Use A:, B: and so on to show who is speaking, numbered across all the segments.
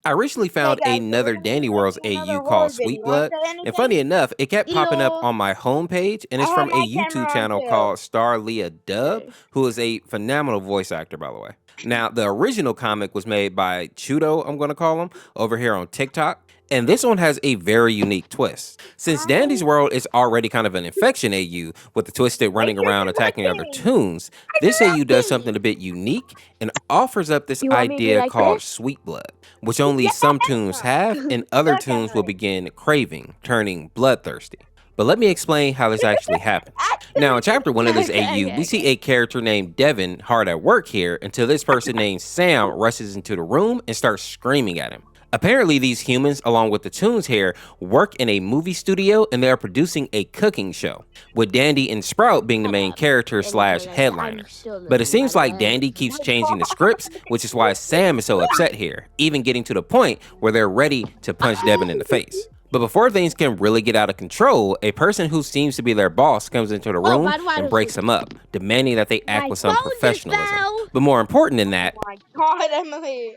A: I recently
B: Hey
A: found
B: guys, so we're
A: another
B: gonna be
A: Dandy Worlds
B: making another
A: AU
B: horror
A: called
B: video.
A: Sweet
B: Wanna
A: Blood,
B: say
A: and
B: anything?
A: funny enough, it kept popping up
B: Yo,
A: on my homepage, and
B: I
A: it's
B: have
A: from a
B: my
A: YouTube
B: camera on
A: channel
B: too.
A: called Star Leah Dub,
B: Okay.
A: who is a phenomenal voice actor, by the way. Now, the original comic was made by Chudo, I'm going to call him, over here on TikTok. And this one has a very unique twist. Since Dandy's World is already kind of an infection AU, with the Twisted
B: Wait,
A: running
B: you're
A: around attacking other
B: talking.
A: toons, this AU does something a bit unique and offers up this
B: You want me to do
A: idea
B: like
A: called
B: this?
A: Sweet Blood, which only
B: Yeah.
A: some toons have and other
B: Look at
A: toons will
B: me.
A: begin craving, turning bloodthirsty. But let me explain how this actually happens. Now, in chapter 1 of this AU, we see a character named Devin hard at work here until this person named Sam rushes into the room and starts screaming at him. Apparently, these humans, along with the toons here, work in a movie studio and they are producing a cooking show, with Dandy and Sprout being the main characters slash headliners. But it seems like Dandy keeps changing the scripts, which is why Sam is so upset here, even getting to the point where they're ready to punch Devin in the face. But before things can really get out of control, a person who seems to be their boss comes into the room and breaks them up, demanding that they act with some professionalism. But more important than that,
B: Oh my God, Emily.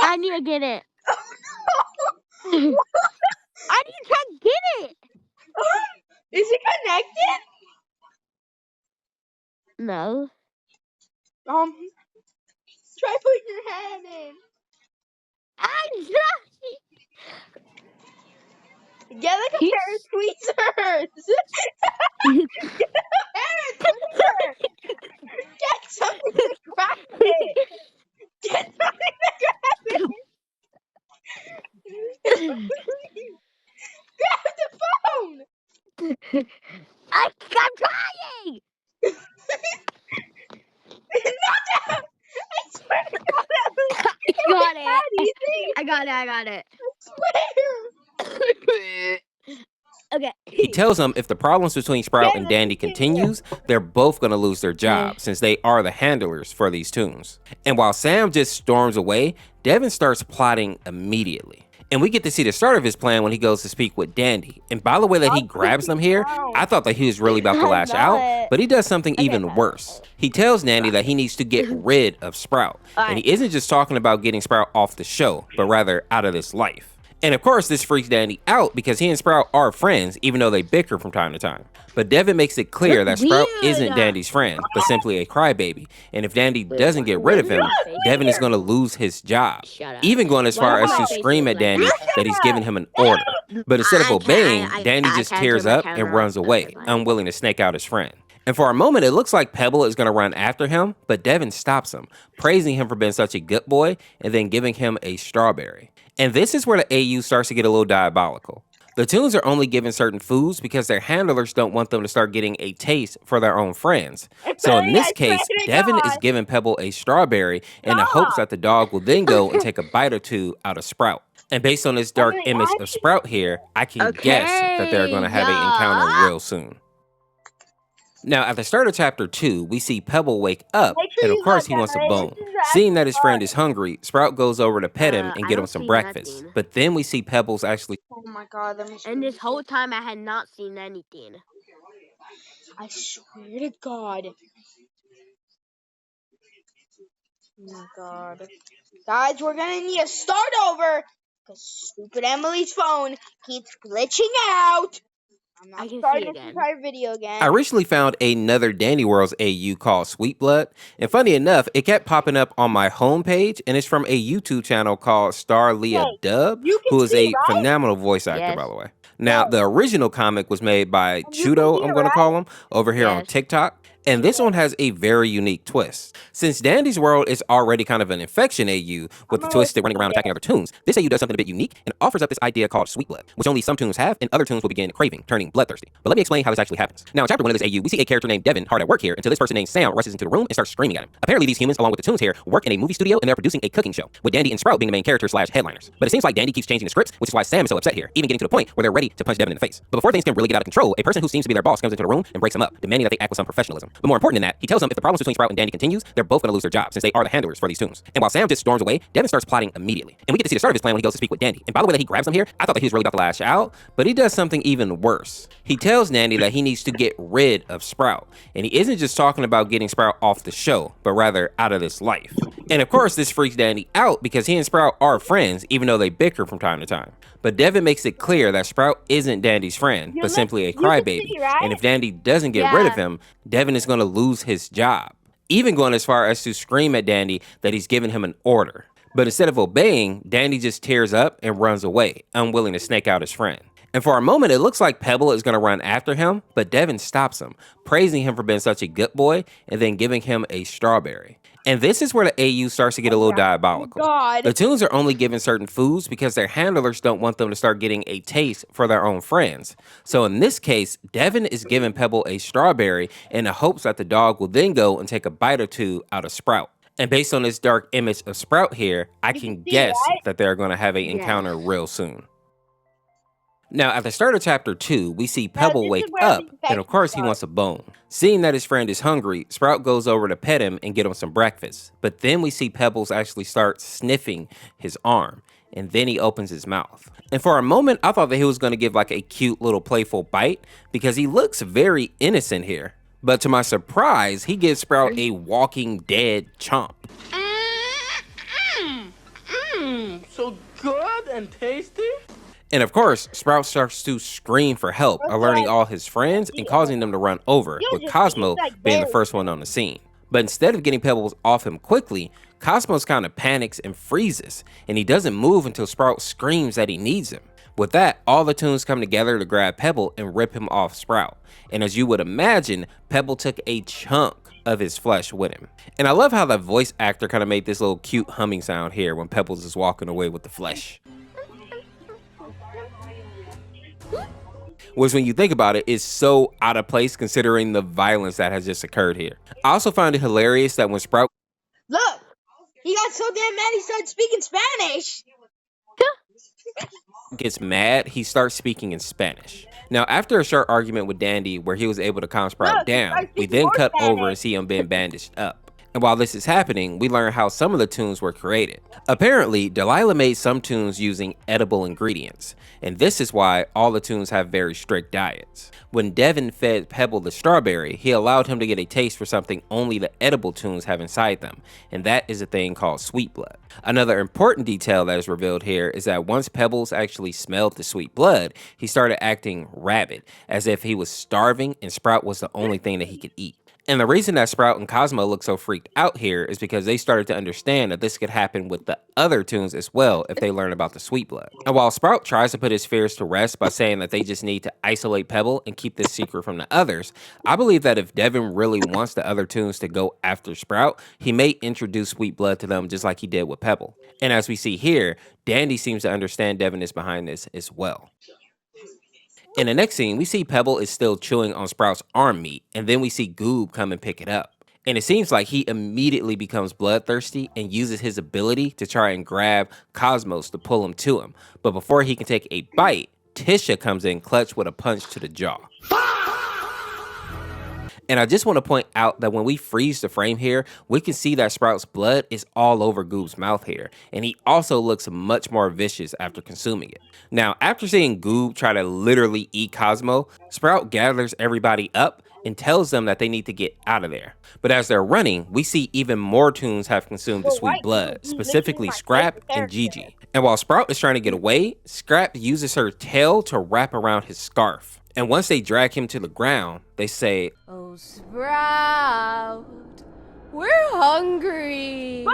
C: I need to get it. I need to get it.
B: Is it connected?
C: No.
B: Try putting your hand in.
C: I
B: Get like a
C: He's-
B: pair of tweezers. Get a pair of tweezers. Get something to grab it. Get something to grab it. Grab the phone.
C: I'm trying.
B: Not that. I swear to God, Emily.
C: I got
B: It's not
C: it.
B: easy.
C: I got it.
B: I swear.
C: Okay.
A: he tells them if the problems between Sprout and
B: Yeah,
A: Dandy continues, they're both going to lose their job since they are the handlers for these toons. And while Sam just storms away, Devin starts plotting immediately. And we get to see the start of his plan when he goes to speak with Dandy. And by the way that he grabs them here, I thought that he was really about to lash out, but he does something even worse. He tells Dandy that he needs to get rid of Sprout. And he isn't just talking about getting Sprout off the show, but rather out of this life. And of course, this freaks Dandy out because he and Sprout are friends, even though they bicker from time to time. But Devin makes it clear that Sprout isn't Dandy's friend, but simply a crybaby. And if Dandy doesn't get rid of him, Devin is going to lose his job. Even going as far as to scream at Dandy that he's giving him an order. But instead of obeying, Dandy just tears up and runs away, unwilling to snake out his friend. And for a moment, it looks like Pebble is going to run after him, but Devin stops him, praising him for being such a good boy and then giving him a strawberry. And this is where the AU starts to get a little diabolical. The toons are only given certain foods because their handlers don't want them to start getting a taste for their own friends. So in this case, Devin is giving Pebble a strawberry in the hopes that the dog will then go and take a bite or two out of Sprout. And based on this dark image of Sprout here, I can guess that they're going to have an encounter real soon. Now, at the start of chapter 2, we see Pebble wake up, and of course he wants a bone. Seeing that his friend is hungry, Sprout goes over to pet him and get him some breakfast. But then we see Pebbles actually...
B: Oh my God, let me see.
C: And this whole time I had not seen anything.
B: I swear to God. Oh my God. Guys, we're gonna need to start over because stupid Emily's phone keeps glitching out. I'm not starting this entire video again.
A: I recently found another Dandy Worlds AU called Sweet Blood, and funny enough, it kept popping up on my homepage, and it's from a YouTube channel called Star Leah Dub, who is a phenomenal voice actor, by the way. Now, the original comic was made by Chudo, I'm going to call him, over here on TikTok. And this one has a very unique twist. Since Dandy's World is already kind of an infection AU, with the Twisted running around attacking other toons, this AU does something a bit unique and offers up this idea called Sweet Blood, which only some toons have and other toons will begin craving, turning bloodthirsty. But let me explain how this actually happens. Now, in chapter 1 of this AU, we see a character named Devin hard at work here until this person named Sam rushes into the room and starts screaming at him. Apparently, these humans, along with the toons here, work in a movie studio and they're producing a cooking show, with Dandy and Sprout being the main characters slash headliners. But it seems like Dandy keeps changing the scripts, which is why Sam is so upset here, even getting to the point where they're ready to punch Devin in the face. But before things can really get out of control, a person who seems to be their boss comes into the room and breaks them up, demanding that they act with some professionalism. But more important than that, he tells them if the problems between Sprout and Dandy continues, they're both going to lose their jobs since they are the handlers for these tunes. And while Sam just storms away, Devin starts plotting immediately. And we get to see the start of his plan when he goes to speak with Dandy. And by the way that he grabs him here, I thought that he was really about to lash out, but he does something even worse. He tells Dandy that he needs to get rid of Sprout. And he isn't just talking about getting Sprout off the show, but rather out of this life. And of course, this freaks Dandy out because he and Sprout are friends, even though they bicker from time to time. But Devin makes it clear that Sprout isn't Dandy's friend, but simply a crybaby. And if Dandy doesn't get rid of him, Devin is going to lose his job. Even going as far as to scream at Dandy that he's given him an order. But instead of obeying, Dandy just tears up and runs away, unwilling to snake out his friend. And for a moment, it looks like Pebble is going to run after him, but Devin stops him, praising him for being such a good boy and then giving him a strawberry. And this is where the AU starts to get a little diabolical. The Toons are only given certain foods because their handlers don't want them to start getting a taste for their own friends. So in this case, Devin is giving Pebble a strawberry in the hopes that the dog will then go and take a bite or two out of Sprout. And based on this dark image of Sprout here, I can guess that they're going to have an encounter real soon. Now, at the start of chapter 2, we see Pebble wake up, and of course he wants a bone. Seeing that his friend is hungry, Sprout goes over to pet him and get him some breakfast. But then we see Pebbles actually start sniffing his arm, and then he opens his mouth. And for a moment, I thought that he was going to give like a cute little playful bite, because he looks very innocent here. But to my surprise, he gives Sprout a walking dead chomp.
D: So good and tasty?
A: And of course, Sprout starts to scream for help, alerting all his friends and causing them to run over, with Cosmo being the first one on the scene. But instead of getting Pebbles off him quickly, Cosmos kind of panics and freezes, and he doesn't move until Sprout screams that he needs him. With that, all the Toons come together to grab Pebble and rip him off Sprout. And as you would imagine, Pebble took a chunk of his flesh with him. And I love how the voice actor kind of made this little cute humming sound here when Pebbles is walking away with the flesh. Which, when you think about it, is so out of place considering the violence that has just occurred here. I also find it hilarious that when Sprout
B: he got so damn mad he started speaking Spanish.
A: gets mad, he starts speaking in Spanish. Now, after a short argument with Dandy where he was able to calm Sprout down, we then cut over and see him being bandaged up. And while this is happening, we learn how some of the tunes were created. Apparently, Delilah made some tunes using edible ingredients, and this is why all the tunes have very strict diets. When Devin fed Pebble the strawberry, he allowed him to get a taste for something only the edible tunes have inside them, and that is a thing called sweet blood. Another important detail that is revealed here is that once Pebbles actually smelled the sweet blood, he started acting rabid, as if he was starving and Sprout was the only thing that he could eat. And the reason that Sprout and Cosmo look so freaked out here is because they started to understand that this could happen with the other tunes as well if they learn about the sweet blood. And while Sprout tries to put his fears to rest by saying that they just need to isolate Pebble and keep this secret from the others, I believe that if Devin really wants the other tunes to go after Sprout, he may introduce sweet blood to them just like he did with Pebble. And as we see here, Dandy seems to understand Devin is behind this as well. In the next scene, we see Pebble is still chewing on Sprout's arm meat, and then we see Goob come and pick it up. And it seems like he immediately becomes bloodthirsty and uses his ability to try and grab Cosmos to pull him to him. But before he can take a bite, Tisha comes in clutch with a punch to the jaw. And I just want to point out that when we freeze the frame here, we can see that Sprout's blood is all over Goob's mouth here, and he also looks much more vicious after consuming it. Now, after seeing Goob try to literally eat Cosmo, Sprout gathers everybody up and tells them that they need to get out of there. But as they're running, we see even more tunes have consumed the sweet blood, specifically Scrap and Gigi. And while Sprout is trying to get away, Scrap uses her tail to wrap around his scarf. And once they drag him to the ground, they say,
C: "Oh, Sprout, we're hungry."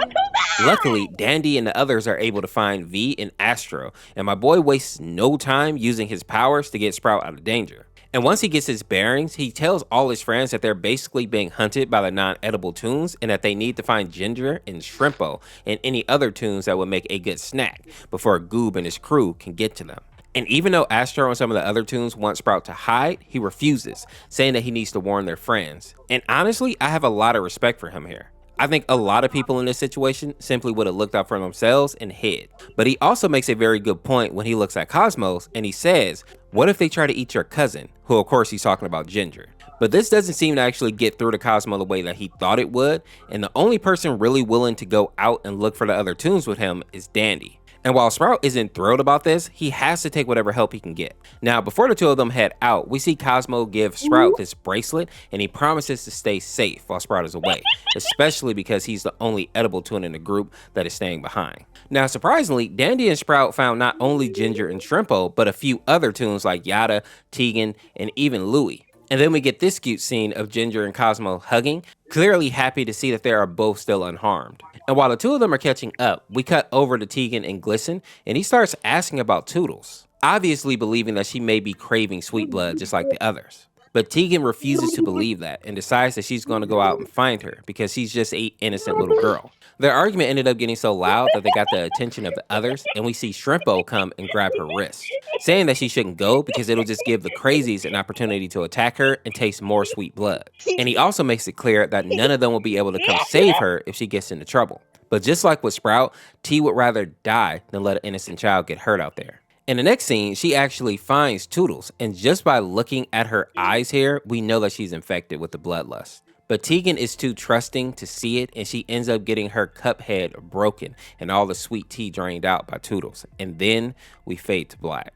A: Luckily, Dandy and the others are able to find V and Astro, and my boy wastes no time using his powers to get Sprout out of danger. And once he gets his bearings, he tells all his friends that they're basically being hunted by the non-edible tunes and that they need to find Ginger and Shrimpo and any other tunes that would make a good snack before Goob and his crew can get to them. And even though Astro and some of the other tunes want Sprout to hide, he refuses, saying that he needs to warn their friends. And honestly, I have a lot of respect for him here. I think a lot of people in this situation simply would have looked out for themselves and hid. But he also makes a very good point when he looks at Cosmos and he says, "What if they try to eat your cousin?" Who of course he's talking about Ginger. But this doesn't seem to actually get through to Cosmo the way that he thought it would, and the only person really willing to go out and look for the other toons with him is Dandy. And while Sprout isn't thrilled about this, he has to take whatever help he can get. Now, before the two of them head out, we see Cosmo give Sprout this bracelet, and he promises to stay safe while Sprout is away, especially because he's the only edible toon in the group that is staying behind. Now, surprisingly, Dandy and Sprout found not only Ginger and Shrimpo, but a few other toons like Yada, Tegan, and even Louie. And then we get this cute scene of Ginger and Cosmo hugging, clearly happy to see that they are both still unharmed. And while the two of them are catching up, we cut over to Tegan and Glisten, and he starts asking about Toodles, obviously believing that she may be craving sweet blood just like the others. But Tegan refuses to believe that and decides that she's going to go out and find her because she's just an innocent little girl. Their argument ended up getting so loud that they got the attention of the others, and we see Shrimpo come and grab her wrist, saying that she shouldn't go because it'll just give the crazies an opportunity to attack her and taste more sweet blood. And he also makes it clear that none of them will be able to come save her if she gets into trouble. But just like with Sprout, T would rather die than let an innocent child get hurt out there. In the next scene, she actually finds Toodles, and just by looking at her eyes here, we know that she's infected with the bloodlust. But Tegan is too trusting to see it, and she ends up getting her cup head broken and all the sweet tea drained out by Toodles. And then we fade to black.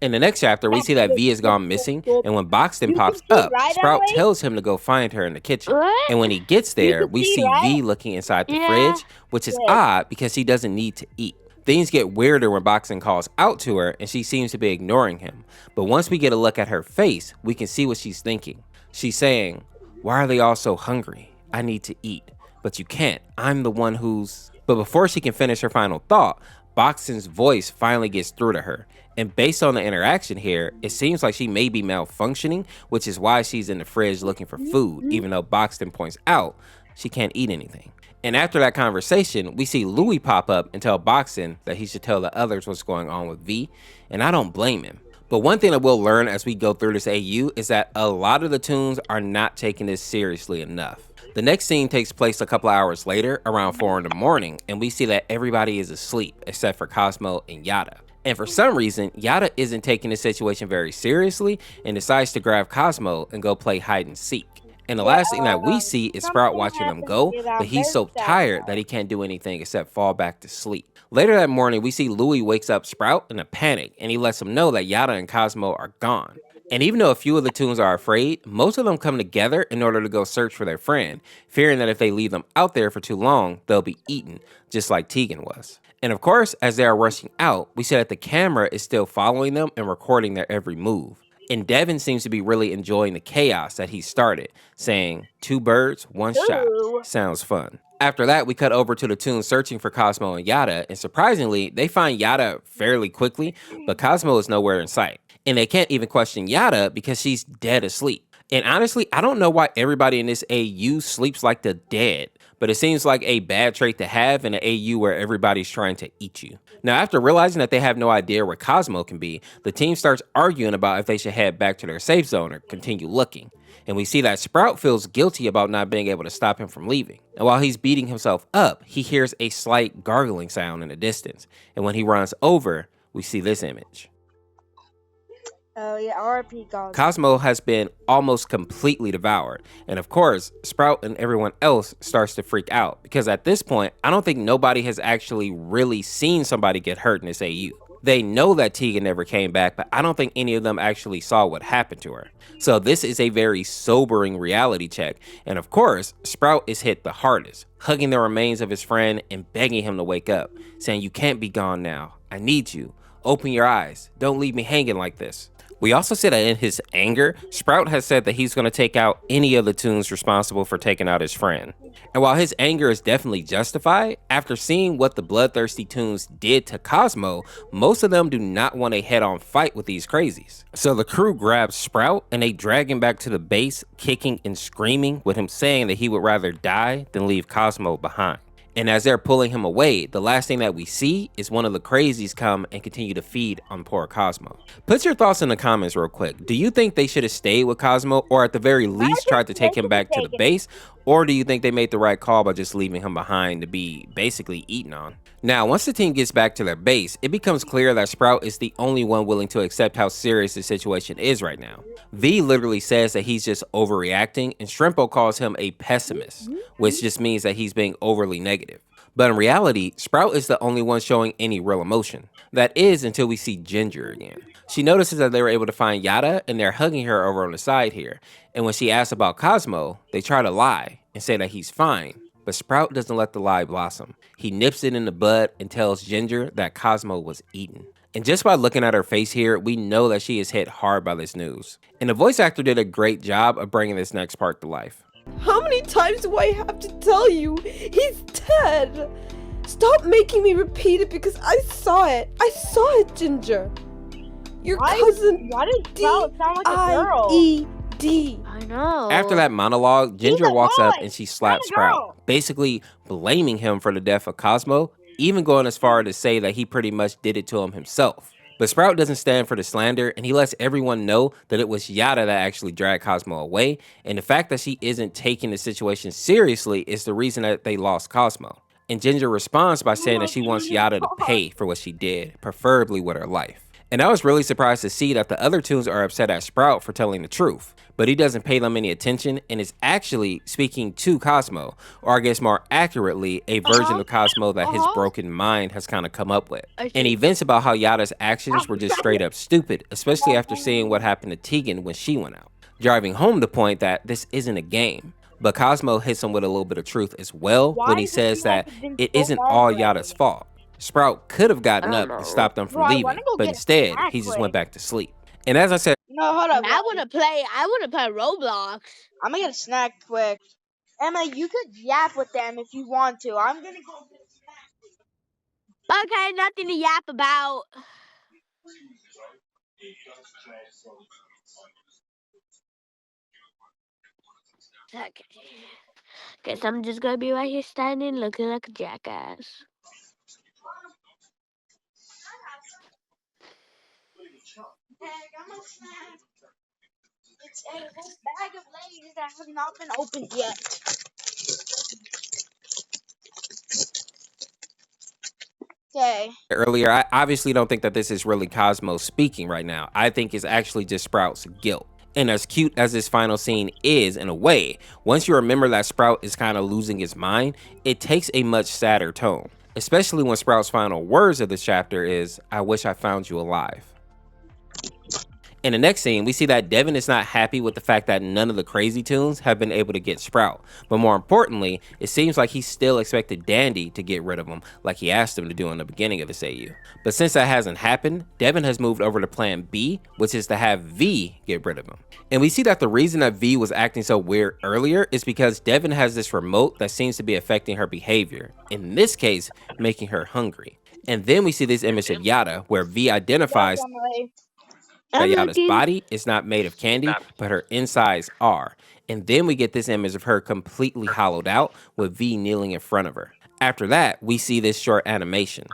A: In the next chapter, we see that V has gone missing, and when Boxton pops up, Sprout tells him to go find her in the kitchen. And when he gets there, we see V looking inside the fridge, which is odd because he doesn't need to eat. Things get weirder when Boxton calls out to her, and she seems to be ignoring him. But once we get a look at her face, we can see what she's thinking. She's saying, "Why are they all so hungry? I need to eat. But you can't. I'm the one who's..." But before she can finish her final thought, Boxton's voice finally gets through to her. And based on the interaction here, it seems like she may be malfunctioning, which is why she's in the fridge looking for food, even though Boxton points out she can't eat anything. And after that conversation, we see Louie pop up and tell Boxton that he should tell the others what's going on with V, and I don't blame him. But one thing that we'll learn as we go through this AU is that a lot of the toons are not taking this seriously enough. The next scene takes place a couple hours later, around 4 in the morning, and we see that everybody is asleep except for Cosmo and Yada. And for some reason, Yada isn't taking the situation very seriously and decides to grab Cosmo and go play hide and seek. And the last thing that we see is Sprout watching them go, but he's so tired that he can't do anything except fall back to sleep. Later that morning, we see Louie wakes up Sprout in a panic, and he lets him know that Yada and Cosmo are gone. And even though a few of the toons are afraid, most of them come together in order to go search for their friend, fearing that if they leave them out there for too long, they'll be eaten, just like Tegan was. And of course, as they are rushing out, we see that the camera is still following them and recording their every move. And Devin seems to be really enjoying the chaos that he started, saying, "2 birds, 1 shot. Sounds fun." After that, we cut over to the toons searching for Cosmo and Yada, and surprisingly, they find Yada fairly quickly, but Cosmo is nowhere in sight. And they can't even question Yada because she's dead asleep. And honestly, I don't know why everybody in this AU sleeps like the dead, but it seems like a bad trait to have in an AU where everybody's trying to eat you. Now, after realizing that they have no idea where Cosmo can be, the team starts arguing about if they should head back to their safe zone or continue looking. And we see that Sprout feels guilty about not being able to stop him from leaving. And while he's beating himself up, he hears a slight gargling sound in the distance. And when he runs over, we see this image.
B: Oh yeah, RP God.
A: Cosmo has been almost completely devoured. And of course, Sprout and everyone else starts to freak out because at this point, I don't think nobody has actually really seen somebody get hurt in this AU. They know that Tegan never came back, but I don't think any of them actually saw what happened to her. So this is a very sobering reality check. And of course, Sprout is hit the hardest, hugging the remains of his friend and begging him to wake up, saying, "You can't be gone now. I need you. Open your eyes. Don't leave me hanging like this." We also see that in his anger, Sprout has said that he's going to take out any of the toons responsible for taking out his friend. And while his anger is definitely justified, after seeing what the bloodthirsty toons did to Cosmo, most of them do not want a head-on fight with these crazies. So the crew grabs Sprout and they drag him back to the base, kicking and screaming, with him saying that he would rather die than leave Cosmo behind. And as they're pulling him away, the last thing that we see is one of the crazies come and continue to feed on poor Cosmo. Put your thoughts in the comments real quick. Do you think they should have stayed with Cosmo, or at the very least tried to take him back to the base? Or do you think they made the right call by just leaving him behind to be basically eaten on? Now, once the team gets back to their base, it becomes clear that Sprout is the only one willing to accept how serious the situation is right now. V literally says that he's just overreacting, and Shrimpo calls him a pessimist, which just means that he's being overly negative. But in reality, Sprout is the only one showing any real emotion. That is until we see Ginger again. She notices that they were able to find Yada and they're hugging her over on the side here. And when she asks about Cosmo, they try to lie and say that he's fine. But Sprout doesn't let the lie blossom. He nips it in the bud and tells Ginger that Cosmo was eaten. And just by looking at her face here, we know that she is hit hard by this news. And the voice actor did a great job of bringing this next part to life.
E: How many times do I have to tell you? He's dead! Stop making me repeat it because I saw it. I saw it, Ginger. Your cousin.
B: Why did Sprout sound like a girl?
E: D.
C: I know.
A: After that monologue, Ginger walks up
B: boy.
A: and she slaps
B: He's a girl.
A: Sprout, basically blaming him for the death of Cosmo, even going as far to say that he pretty much did it to him himself. But Sprout doesn't stand for the slander, and he lets everyone know that it was Yada that actually dragged Cosmo away, and the fact that she isn't taking the situation seriously is the reason that they lost Cosmo. And Ginger responds by saying that she wants Yada to pay for what she did, preferably with her life. And I was really surprised to see that the other Toons are upset at Sprout for telling the truth, but he doesn't pay them any attention and is actually speaking to Cosmo, or I guess more accurately, a version of Cosmo that his broken mind has kind of come up with. And events about how Yada's actions were just straight up stupid, especially after seeing what happened to Tegan when she went out, driving home the point that this isn't a game. But Cosmo hits him with a little bit of truth as well when he says that it isn't all Yada's fault. Sprout could have gotten up and stopped them from leaving, but instead, he just went back to sleep. And as I said,
B: No, hold up.
C: I wanna play Roblox.
B: I'm gonna get a snack quick. Emma, you could yap with them if you want to. I'm gonna go get a snack.
C: Okay, nothing to yap about. Okay. Guess I'm just gonna be right here standing looking like a jackass.
B: I got my snack. It's a whole bag of Lay's that have not been opened yet. Okay.
A: earlier, I obviously don't think that this is really Cosmo speaking right now. I think it's actually just Sprout's guilt. And as cute as this final scene is in a way, once you remember that Sprout is kind of losing his mind, it takes a much sadder tone. Especially when Sprout's final words of the chapter is, "I wish I found you alive." In the next scene, we see that Devin is not happy with the fact that none of the crazy Toons have been able to get Sprout. But more importantly, it seems like he still expected Dandy to get rid of him like he asked him to do in the beginning of this AU. But since that hasn't happened, Devin has moved over to plan B, which is to have V get rid of him. And we see that the reason that V was acting so weird earlier is because Devin has this remote that seems to be affecting her behavior. In this case, making her hungry. And then we see this image of Yada where V identifies that Yada's body is not made of candy, but her insides are. And then we get this image of her completely hollowed out with V kneeling in front of her. After that, we see this short animation.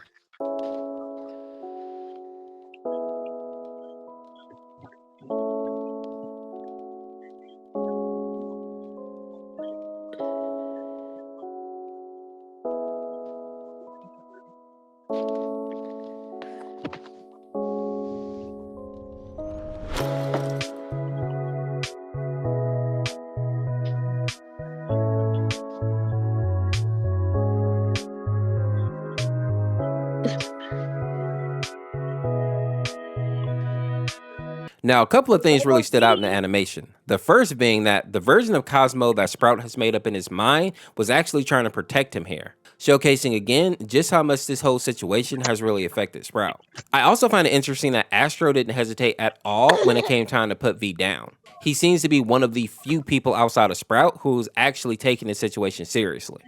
A: Now, a couple of things really stood out in the animation. The first being that the version of Cosmo that Sprout has made up in his mind was actually trying to protect him here, showcasing again just how much this whole situation has really affected Sprout. I also find it interesting that Astro didn't hesitate at all when it came time to put V down. He seems to be one of the few people outside of Sprout who's actually taking the situation seriously.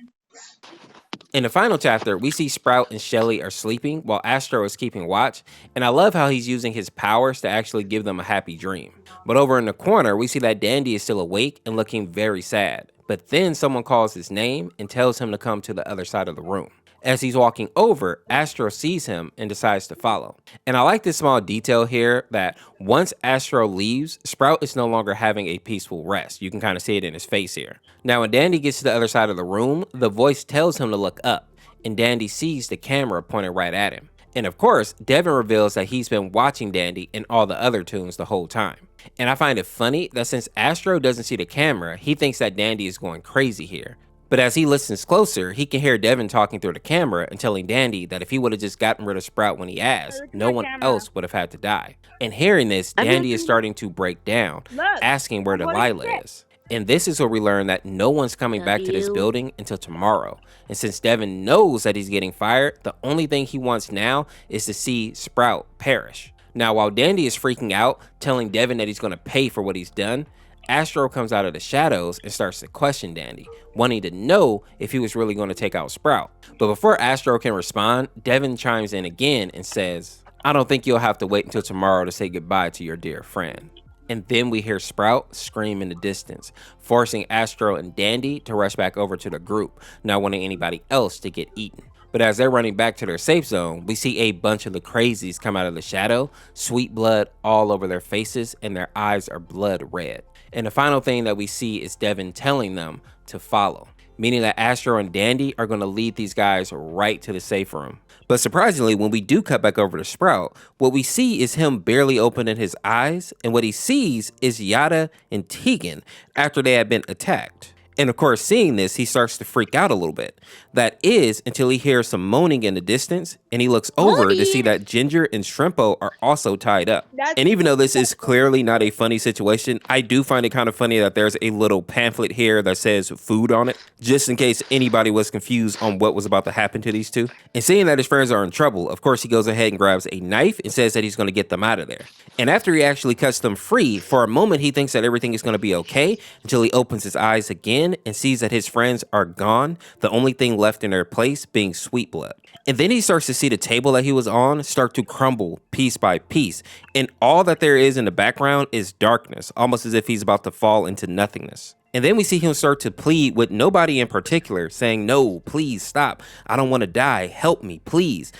A: In the final chapter, we see Sprout and Shelly are sleeping while Astro is keeping watch, and I love how he's using his powers to actually give them a happy dream. But over in the corner, we see that Dandy is still awake and looking very sad, But then someone calls his name and tells him to come to the other side of the room. As he's walking over, Astro sees him and decides to follow. And I like this small detail here that once Astro leaves, Sprout is no longer having a peaceful rest. You can kind of see it in his face here. Now when Dandy gets to the other side of the room, the voice tells him to look up, and Dandy sees the camera pointed right at him. And of course, Devin reveals that he's been watching Dandy and all the other toons the whole time. And I find it funny that since Astro doesn't see the camera, he thinks that Dandy is going crazy here. But as he listens closer, he can hear Devin talking through the camera and telling Dandy that if he would have just gotten rid of Sprout when he asked, no one else would have had to die. And hearing this, Dandy is starting to break down, asking where Delilah is. And this is where we learn that no one's coming back to this building until tomorrow. And since Devin knows that he's getting fired, the only thing he wants now is to see Sprout perish. Now, while Dandy is freaking out, telling Devin that he's going to pay for what he's done, Astro comes out of the shadows and starts to question Dandy, wanting to know if he was really going to take out Sprout. But before Astro can respond, Devin chimes in again and says, "I don't think you'll have to wait until tomorrow to say goodbye to your dear friend." And then we hear Sprout scream in the distance, forcing Astro and Dandy to rush back over to the group, not wanting anybody else to get eaten. But as they're running back to their safe zone, we see a bunch of the crazies come out of the shadow, sweet blood all over their faces, and their eyes are blood red. And the final thing that we see is Devin telling them to follow, meaning that Astro and Dandy are going to lead these guys right to the safe room. But surprisingly, when we do cut back over to Sprout, what we see is him barely opening his eyes, and what he sees is Yada and Tegan after they had been attacked. And of course, seeing this, he starts to freak out a little bit. That is until he hears some moaning in the distance, and he looks over to see that Ginger and Shrimpo are also tied up. And even though this is clearly not a funny situation, I do find it kind of funny that there's a little pamphlet here that says food on it, just in case anybody was confused on what was about to happen to these two. And seeing that his friends are in trouble, of course, he goes ahead and grabs a knife and says that he's going to get them out of there. And after he actually cuts them free, for a moment he thinks that everything is going to be okay until he opens his eyes again and sees that his friends are gone, the only thing left in their place being Sweet Blood. And then he starts to see the table that he was on start to crumble piece by piece, and all that there is in the background is darkness, almost as if he's about to fall into nothingness. And then we see him start to plead with nobody in particular, saying, "No, please stop. I don't want to die. Help me, please."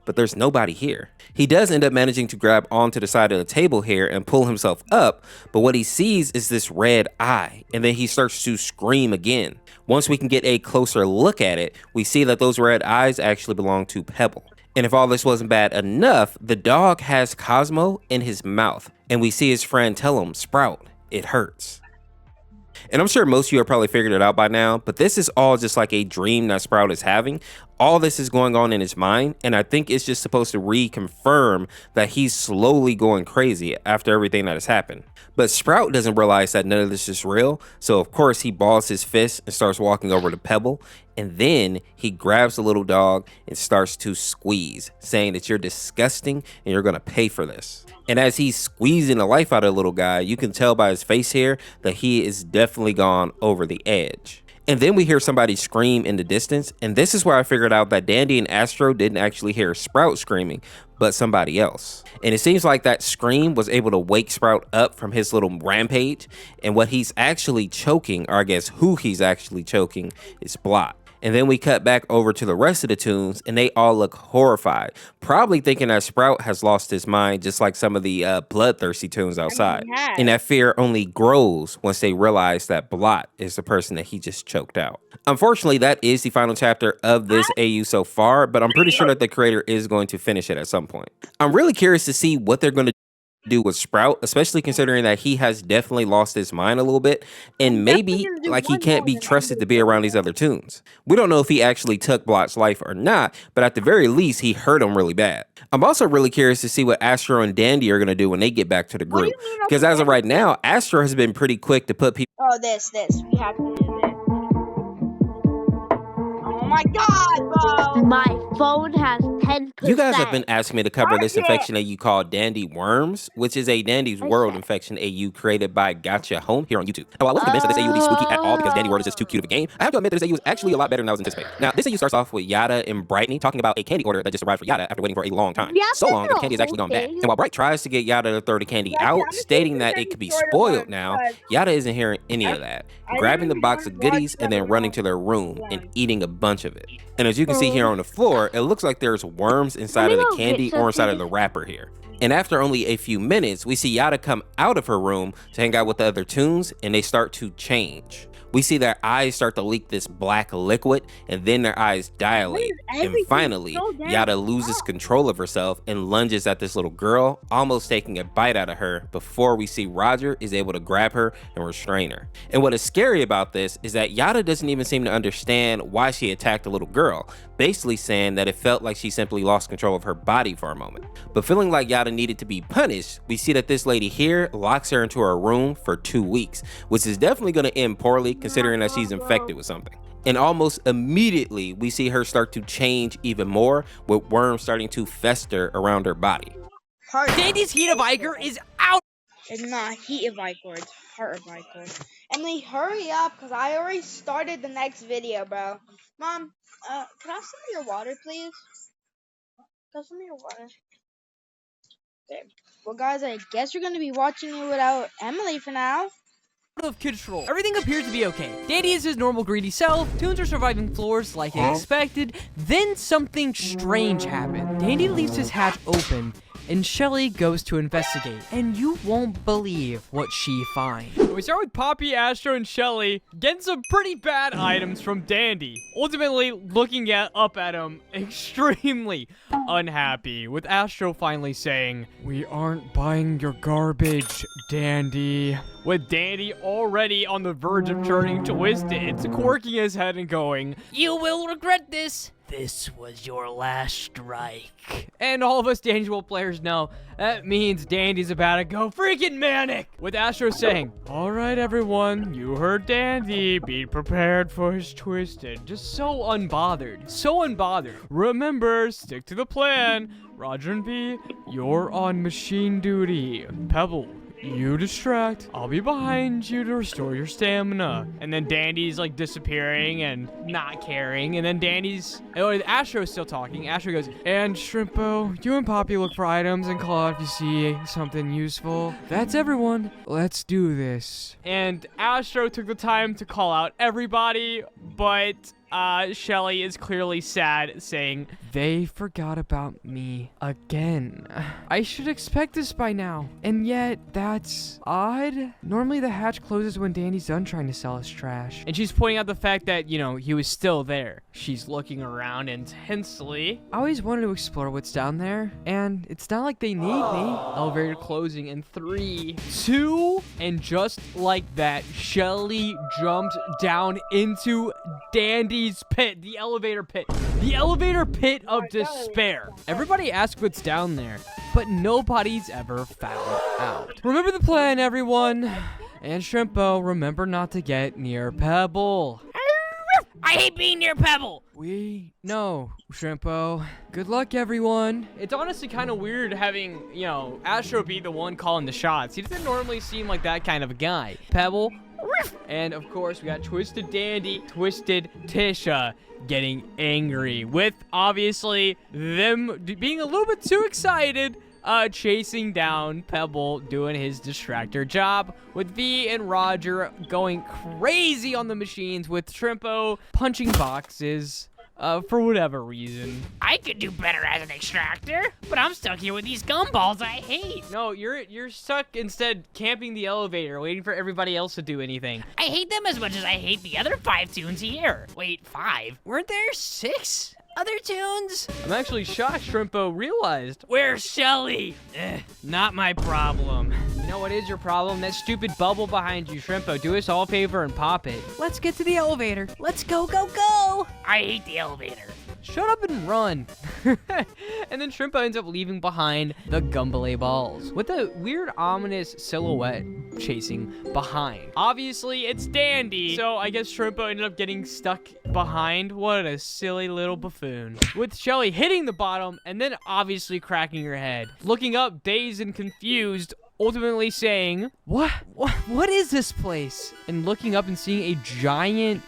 A: But there's nobody here. He does end up managing to grab onto the side of the table here and pull himself up, but what he sees is this red eye, and then he starts to scream again. Once we can get a closer look at it, we see that those red eyes actually belong to Pebble. And if all this wasn't bad enough, the dog has Cosmo in his mouth, and we see his friend tell him, "Sprout, it hurts." And I'm sure most of you have probably figured it out by now, but this is all just like a dream that Sprout is having. All this is going on in his mind, and I think it's just supposed to reconfirm that he's slowly going crazy after everything that has happened. But Sprout doesn't realize that none of this is real, so of course he balls his fist and starts walking over to Pebble, and then he grabs the little dog and starts to squeeze, saying that you're disgusting and you're gonna pay for this. And as he's squeezing the life out of the little guy, you can tell by his face here that he is definitely gone over the edge. And then we hear somebody scream in the distance, and this is where I figured out that Dandy and Astro didn't actually hear Sprout screaming, but somebody else. And it seems like that scream was able to wake Sprout up from his little rampage, and what he's actually choking, or I guess who he's actually choking, is Blot. And then we cut back over to the rest of the toons, and they all look horrified, probably thinking that Sprout has lost his mind, just like some of the bloodthirsty toons outside. And that fear only grows once they realize that Blot is the person that he just choked out. Unfortunately, that is the final chapter of this AU so far, but I'm pretty sure that the creator is going to finish it at some point. I'm really curious to see what they're going to do with Sprout, especially considering that he has definitely lost his mind a little bit, and maybe like he can't be trusted to be around these other toons. We don't know if he actually took Blot's life or not, but at the very least he hurt him really bad. I'm also really curious to see what Astro and Dandy are going to do when they get back to the group, because as of right now, Astro has been pretty quick to put people—
B: Oh, this. We have to do this. Oh my god, bro!
C: My phone has 10%.
A: You guys have been asking me to cover this infection AU called Dandy Worms, which is a Dandy's World infection AU created by Gotcha Home here on YouTube. Now, I wasn't convinced that this AU would be spooky at all because Dandy World is just too cute of a game. I have to admit that this AU is actually a lot better than I was anticipating. Now, this AU starts off with Yada and Brightney talking about a candy order that just arrived for Yada after waiting for a long time. So long that the candy has actually gone bad. And while Bright tries to get Yada to throw the candy out, stating that it could be spoiled now, Yada isn't hearing any of that, grabbing the box of goodies and then running to their room and eating a bunch of it. And as you can see here on the floor, it looks like there's worms inside of the candy or inside of the wrapper here. And after only a few minutes, we see Yada come out of her room to hang out with the other Toons, and they start to change. We see their eyes start to leak this black liquid, and then their eyes dilate. And finally, Yada loses control of herself and lunges at this little girl, almost taking a bite out of her before we see Roger is able to grab her and restrain her. And what is scary about this is that Yada doesn't even seem to understand why she attacked the little girl, basically saying that it felt like she simply lost control of her body for a moment. But feeling like Yada needed to be punished, we see that this lady here locks her into her room for 2 weeks, which is definitely going to end poorly considering that she's infected with something. And almost immediately, we see her start to change even more, with worms starting to fester around her body.
F: Dandy's Heat of Ichor is out!
B: It's not Heat of Ichor, it's Heart of Ichor. Emily, hurry up, because I already started the next video, bro. Mom, can I have some of your water, please? Can I have some of your water? Okay. Well, guys, I guess you're going to be watching it without Emily for now.
F: Of control. Everything appears to be okay. Dandy is his normal greedy self, Toons are surviving floors like expected, then something strange happened. Dandy leaves his hatch open, and Shelly goes to investigate, and you won't believe what she finds. We start with Poppy, Astro, and Shelly getting some pretty bad items from Dandy, ultimately looking up at him extremely unhappy, with Astro finally saying, "We aren't buying your garbage, Dandy." With Dandy already on the verge of turning twisted, quirking his head and going, "You will regret this. This was your last strike." And all of us Dandy players know that means Dandy's about to go freaking manic. With Astro saying, "All right, everyone, you heard Dandy. Be prepared for his twisted." Just so unbothered. So unbothered. Remember, stick to the plan. Roger and V, you're on machine duty. Pebble, you distract. I'll be behind you to restore your stamina. And then Dandy's like disappearing and not caring. And then Astro's still talking. Astro goes, "And Shrimpo, you and Poppy look for items and call out if you see something useful. That's everyone. Let's do this." And Astro took the time to call out everybody, but Shelly is clearly sad, saying, "They forgot about me again. I should expect this by now. And yet, that's odd. Normally the hatch closes when Dandy's done trying to sell us trash." And she's pointing out the fact that, you know, he was still there. She's looking around intensely. "I always wanted to explore what's down there, and it's not like they need me." Elevator closing in 3, 2, and just like that, Shelly jumped down into Dandy's pit, the elevator pit of despair. Everybody asks what's down there, but nobody's ever found out. Remember the plan, everyone. And Shrimpo, remember not to get near Pebble. I hate being near Pebble. We know, Shrimpo. Good luck, everyone. It's honestly kind of weird having, you know, Astro be the one calling the shots. He doesn't normally seem like that kind of a guy. Pebble. And of course, we got Twisted Dandy, Twisted Tisha getting angry, with obviously them being a little bit too excited, chasing down Pebble, doing his distractor job, with V and Roger going crazy on the machines, with Shrimpo punching boxes. For whatever reason. I could do better as an extractor, but I'm stuck here with these gumballs I hate. No, you're stuck instead camping the elevator, waiting for everybody else to do anything. I hate them as much as I hate the other 5 Toons here. Wait, 5? Weren't there 6 other Toons? I'm actually shocked Shrimpo realized. Where's Shelly? Not my problem. You know what is your problem? That stupid bubble behind you, Shrimpo. Do us all a favor and pop it. Let's get to the elevator. Let's go, go, go. I hate the elevator. shut up and run. And then Shrimpo ends up leaving behind the Gumball balls with a weird ominous silhouette chasing behind. Obviously, it's Dandy, so I guess Shrimpo ended up getting stuck behind. What a silly little buffoon. With Shelly hitting the bottom and then obviously cracking her head. Looking up, dazed and confused, ultimately saying, what is this place? And looking up and seeing a giant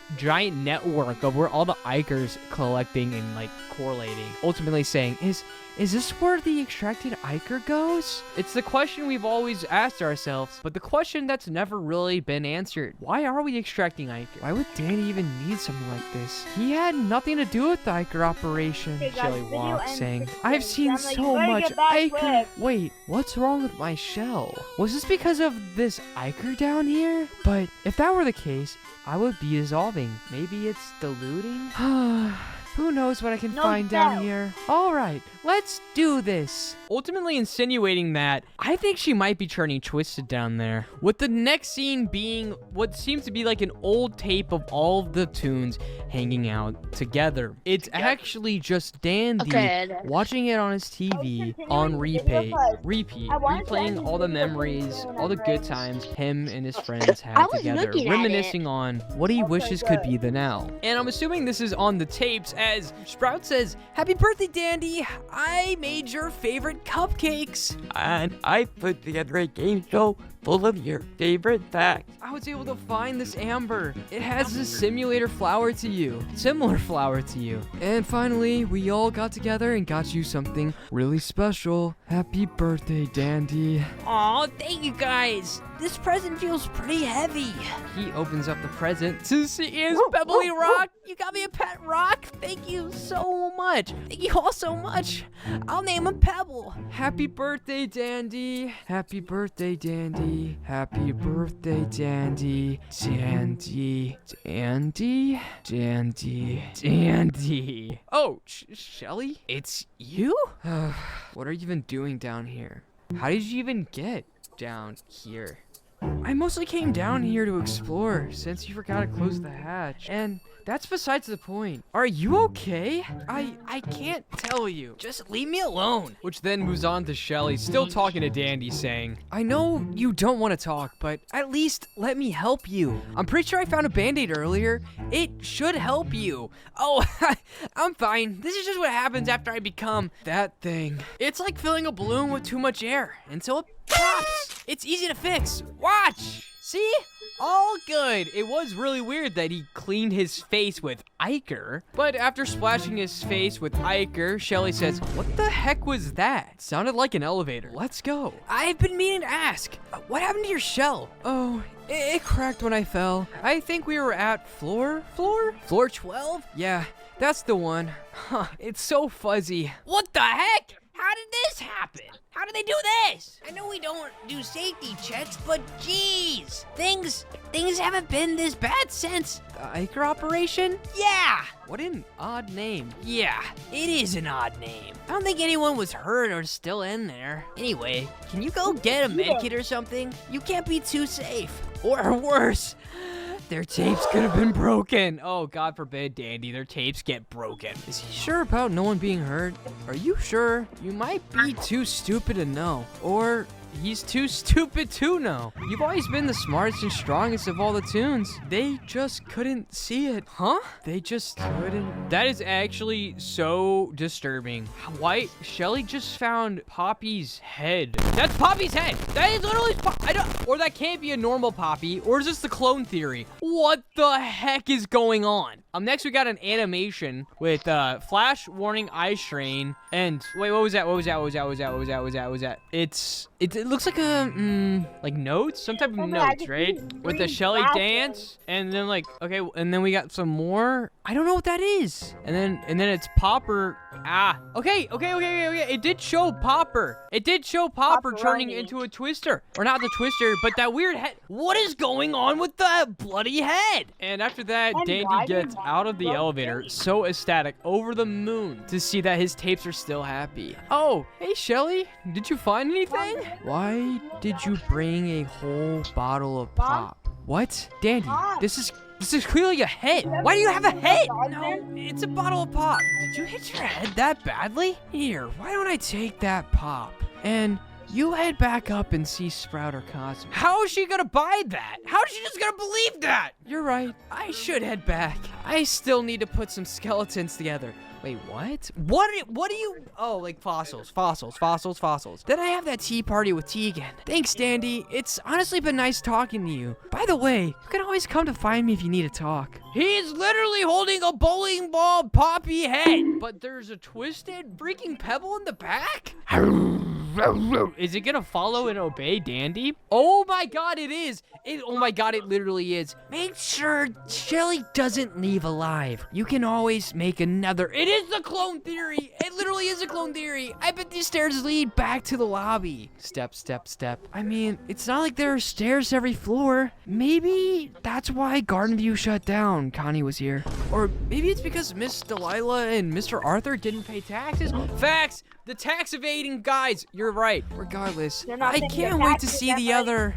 F: network of where all the Ikers collecting and like correlating. Ultimately saying, is this where the extracted Iker goes? It's the question we've always asked ourselves, but the question that's never really been answered. Why are we extracting Iker? Why would Danny even need something like this? He had nothing to do with the Iker operation. Shelly walks, saying, I've seen so much Iker. Wait, what's wrong with my shell? Was this because of this Iker down here? But if that were the case, I would be dissolving. Maybe it's diluting? Who knows what I can find down here? All right, let's do this. Ultimately insinuating that I think she might be turning twisted down there. With the next scene being what seems to be like an old tape of all of the tunes hanging out together. It's actually just Dandy watching it on his TV on repeat, replaying all the memories, all the good times him and his friends had together, reminiscing on what he wishes could be the now. And I'm assuming this is on the tapes as Sprout says, happy birthday, Dandy. I made your favorite cupcakes.
G: And I put together a game show full of your favorite facts.
F: I was able to find this amber. It has a similar flower to you. And finally, we all got together and got you something really special. Happy birthday, Dandy.
C: Aw, thank you guys. This present feels pretty heavy.
F: He opens up the present to see his pebbly rock. You got me a pet rock. Thank you so much. Thank you all so much. I'll name him Pebble. Happy birthday, Dandy. Happy birthday, Dandy. Happy birthday, Dandy. Dandy. Oh, Shelly? It's you? What are you even doing down here? How did you even get down here? I mostly came down here to explore since you forgot to close the hatch. And that's besides the point. Are you okay? I can't tell you. Just leave me alone. Which then moves on to Shelly, still talking to Dandy, saying, I know you don't want to talk, but at least let me help you. I'm pretty sure I found a band-aid earlier. It should help you. Oh, I'm fine. This is just what happens after I become that thing. It's like filling a balloon with too much air until it pops. It's easy to fix. Watch. See? All good. It was really weird that he cleaned his face with Iker. But after splashing his face with Iker, Shelly says, what the heck was that? Sounded like an elevator. Let's go. I've been meaning to ask, what happened to your shell? Oh, it cracked when I fell. I think we were at floor 12? Yeah, that's the one. Huh, it's so fuzzy. What the heck? How did this happen? How did they do this? I know we don't do safety checks, but geez, things haven't been this bad since the Iker operation? Yeah. What an odd name. Yeah, it is an odd name. I don't think anyone was hurt or still in there. Anyway, can you go get a med kit or something? You can't be too safe. Or worse, their tapes could have been broken. Oh, God forbid, Dandy, their tapes get broken. Is he sure about no one being hurt? Are you sure? You might be too stupid to know. Or he's too stupid to know. You've always been the smartest and strongest of all the tunes. They just couldn't see it. Huh? They just couldn't. That is actually so disturbing. Why? Shelly just found Poppy's head. That's Poppy's head. That is literally or that can't be a normal Poppy. Or is this the clone theory? What the heck is going on? Next we got an animation with flash warning eye strain and wait, what was that? It looks like a like notes, some type of notes, right? With the Shelly dance, and then like and then we got some more. I don't know what that is. And then it's Popper. Okay. It did show Popper. Turning into a twister, or not the twister, but that weird head. What is going on with the bloody head? And after that, Dandy gets out of the elevator, so ecstatic, over the moon to see that his tapes are still happy. Oh, hey Shelly, did you find anything? Why did you bring a whole bottle of pop? What? Dandy, this is This is clearly a head. Why do you have a head? No, it's a bottle of pop. Did you hit your head that badly? Here, why don't I take that pop? And you head back up and see Sprout or Cosmo. How is she gonna buy that? How is she just gonna believe that? You're right. I should head back. I still need to put some skeletons together. Wait, what? What do you... Oh, like fossils. Then I have that tea party with Tegan. Thanks, Dandy. It's honestly been nice talking to you. By the way, you can always come to find me if you need to talk. He's literally holding a bowling ball poppy head. But there's a twisted freaking pebble in the back? Is it gonna follow and obey Dandy? Oh my god, it is. Oh my god, it literally is. Make sure Shelly doesn't leave alive. You can always make another. It is the clone theory. It literally is a clone theory. I bet these stairs lead back to the lobby. Step. I mean, it's not like there are stairs every floor. Maybe that's why Garden View shut down. Connie was here. Or maybe it's because Miss Delilah and Mr. Arthur didn't pay taxes. Facts. The tax evading guys. You're right. Regardless, I can't wait to see the other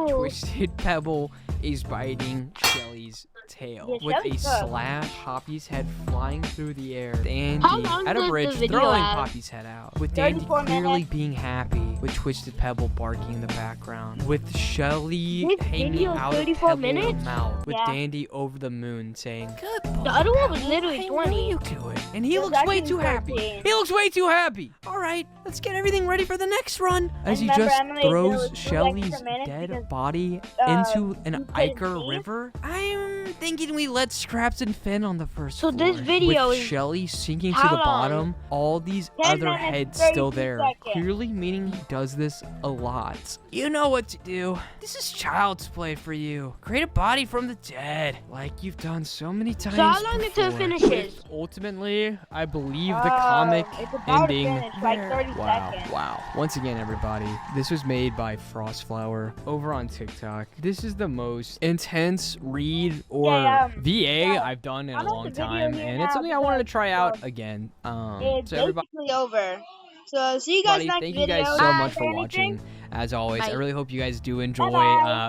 F: twisted pebble is biting Shelly's tail with a slash. Poppy's head flying through the air. Dandy at a bridge throwing Poppy's head out. With Dandy clearly being happy. With Twisted Pebble barking in the background. With Shelly hanging out of Pebble's mouth. With Dandy over the moon saying, "Good boy."
C: The other one was literally 20.
F: You do it. And he looks way too happy. He looks way too happy. All right, let's get everything ready for the next run. As he just throws Shelly's dead body into an Iker river. I'm thinking we let Scraps and Finn on the first floor.
C: So this video
F: with
C: is
F: Shelly sinking to the bottom, all these other heads still there, clearly meaning he does this a lot. You know what to do. This is child's play for you. Create a body from the dead, like you've done so many times.
C: So how long
F: before.
C: until it finishes?
F: Ultimately, I believe the comic
B: it's about
F: ending.
B: to finish, like 30 seconds.
F: Wow. Once again, everybody, this was made by Frostflower over on TikTok. This is the most intense read or VA I've done in a long time, and it's something I wanted to try out again.
B: It's
F: So everybody,
B: basically over. So see you guys next
F: thank
B: video.
F: you guys so much for
B: Anything?
F: watching. As always, I
C: Bye.
F: really hope you guys do
B: Bye-bye.
F: enjoy